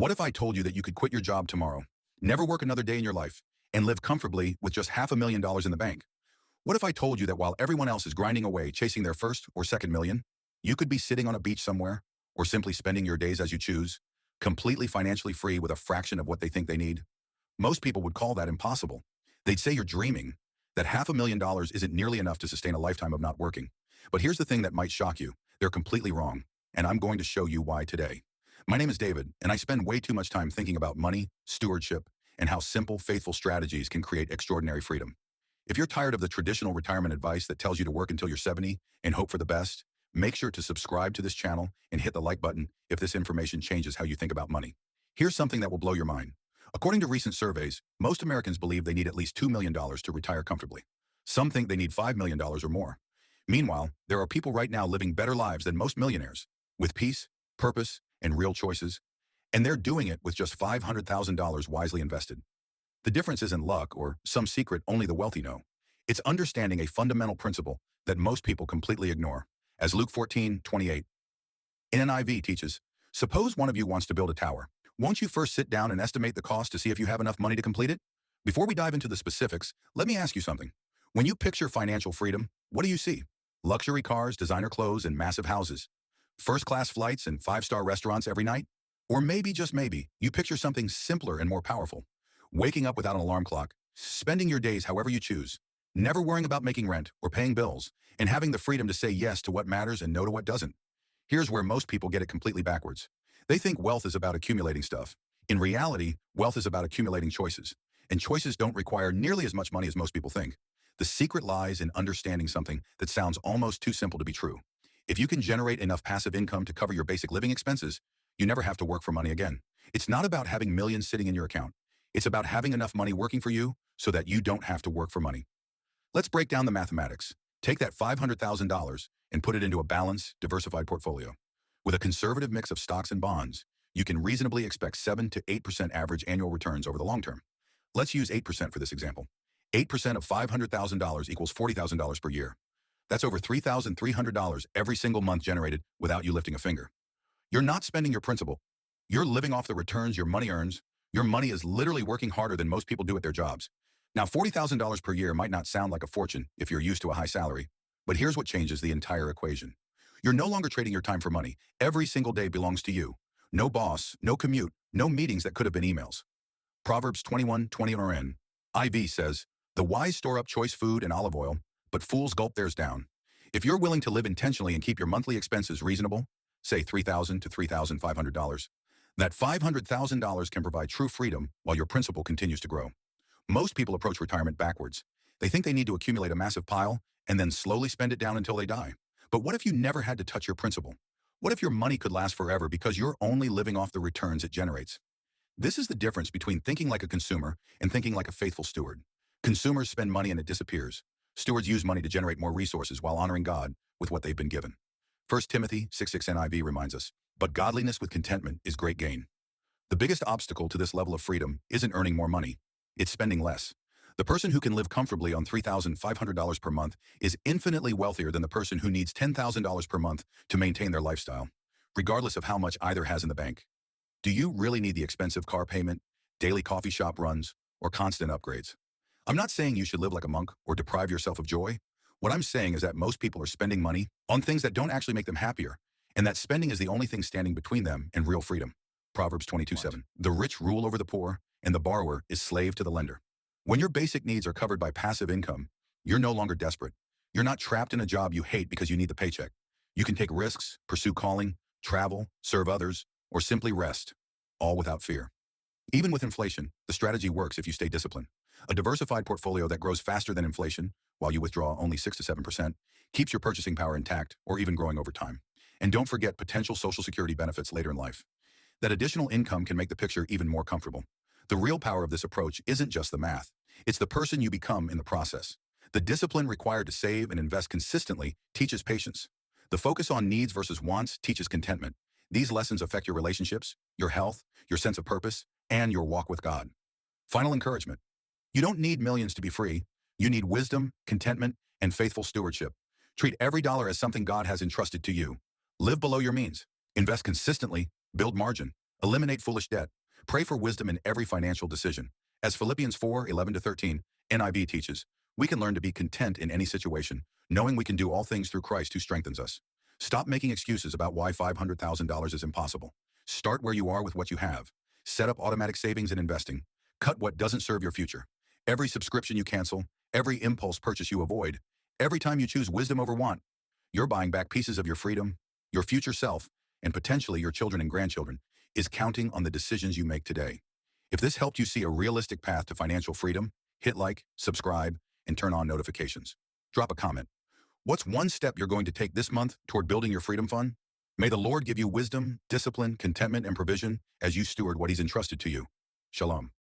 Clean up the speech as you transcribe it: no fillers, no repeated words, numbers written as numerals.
What if I told you that you could quit your job tomorrow, never work another day in your life, and live comfortably with just $500,000 in the bank? What if I told you that while everyone else is grinding away chasing their first or second million, you could be sitting on a beach somewhere or simply spending your days as you choose, completely financially free with a fraction of what they think they need? Most people would call that impossible. They'd say you're dreaming, that $500,000 isn't nearly enough to sustain a lifetime of not working. But here's the thing that might shock you. They're completely wrong, and I'm going to show you why today. My name is David, and I spend way too much time thinking about money, stewardship, and how simple, faithful strategies can create extraordinary freedom. If you're tired of the traditional retirement advice that tells you to work until you're 70 and hope for the best, make sure to subscribe to this channel and hit the like button if this information changes how you think about money. Here's something that will blow your mind. According to recent surveys, most Americans believe they need at least $2 million to retire comfortably. Some think they need $5 million or more. Meanwhile, there are people right now living better lives than most millionaires, with peace, purpose, and real choices, and they're doing it with just $500,000 wisely invested. The difference isn't luck or some secret only the wealthy know. It's understanding a fundamental principle that most people completely ignore. As Luke 14:28 NIV teaches, suppose one of you wants to build a tower. Won't you first sit down and estimate the cost to see if you have enough money to complete it? Before we dive into the specifics, let me ask you something. When you picture financial freedom, what do you see? Luxury cars, designer clothes, and massive houses. First-class flights and five-star restaurants every night? Or maybe, just maybe, you picture something simpler and more powerful. Waking up without an alarm clock, spending your days however you choose, never worrying about making rent or paying bills, and having the freedom to say yes to what matters and no to what doesn't. Here's where most people get it completely backwards. They think wealth is about accumulating stuff. In reality, wealth is about accumulating choices. And choices don't require nearly as much money as most people think. The secret lies in understanding something that sounds almost too simple to be true. If you can generate enough passive income to cover your basic living expenses, you never have to work for money again. It's not about having millions sitting in your account. It's about having enough money working for you so that you don't have to work for money. Let's break down the mathematics. Take that $500,000 and put it into a balanced, diversified portfolio. With a conservative mix of stocks and bonds, you can reasonably expect 7 to 8% average annual returns over the long term. Let's use 8% for this example. 8% of $500,000 equals $40,000 per year. That's over $3,300 every single month generated without you lifting a finger. You're not spending your principal. You're living off the returns your money earns. Your money is literally working harder than most people do at their jobs. Now, $40,000 per year might not sound like a fortune if you're used to a high salary, but here's what changes the entire equation. You're no longer trading your time for money. Every single day belongs to you. No boss, no commute, no meetings that could have been emails. Proverbs 21:20 NIV says, "The wise store up choice food and olive oil, but fools gulp theirs down." If you're willing to live intentionally and keep your monthly expenses reasonable, say $3,000 to $3,500, that $500,000 can provide true freedom while your principal continues to grow. Most people approach retirement backwards. They think they need to accumulate a massive pile and then slowly spend it down until they die. But what if you never had to touch your principal? What if your money could last forever because you're only living off the returns it generates? This is the difference between thinking like a consumer and thinking like a faithful steward. Consumers spend money and it disappears. Stewards use money to generate more resources while honoring God with what they've been given. 1 Timothy 6:6 NIV reminds us, "But godliness with contentment is great gain." The biggest obstacle to this level of freedom isn't earning more money. It's spending less. The person who can live comfortably on $3,500 per month is infinitely wealthier than the person who needs $10,000 per month to maintain their lifestyle, regardless of how much either has in the bank. Do you really need the expensive car payment, daily coffee shop runs, or constant upgrades? I'm not saying you should live like a monk or deprive yourself of joy. What I'm saying is that most people are spending money on things that don't actually make them happier, and that spending is the only thing standing between them and real freedom. Proverbs 22:7. The rich rule over the poor, and the borrower is slave to the lender. When your basic needs are covered by passive income, you're no longer desperate. You're not trapped in a job you hate because you need the paycheck. You can take risks, pursue calling, travel, serve others, or simply rest, all without fear. Even with inflation, the strategy works if you stay disciplined. A diversified portfolio that grows faster than inflation, while you withdraw only 6 to 7%, keeps your purchasing power intact or even growing over time. And don't forget potential Social Security benefits later in life. That additional income can make the picture even more comfortable. The real power of this approach isn't just the math. It's the person you become in the process. The discipline required to save and invest consistently teaches patience. The focus on needs versus wants teaches contentment. These lessons affect your relationships, your health, your sense of purpose, and your walk with God. Final encouragement. You don't need millions to be free. You need wisdom, contentment, and faithful stewardship. Treat every dollar as something God has entrusted to you. Live below your means. Invest consistently. Build margin. Eliminate foolish debt. Pray for wisdom in every financial decision. As Philippians 4:11-13 NIV teaches, we can learn to be content in any situation, knowing we can do all things through Christ who strengthens us. Stop making excuses about why $500,000 is impossible. Start where you are with what you have. Set up automatic savings and investing. Cut what doesn't serve your future. Every subscription you cancel, every impulse purchase you avoid, every time you choose wisdom over want, you're buying back pieces of your freedom, your future self, and potentially your children and grandchildren, is counting on the decisions you make today. If this helped you see a realistic path to financial freedom, hit like, subscribe, and turn on notifications. Drop a comment. What's one step you're going to take this month toward building your freedom fund? May the Lord give you wisdom, discipline, contentment, and provision as you steward what He's entrusted to you. Shalom.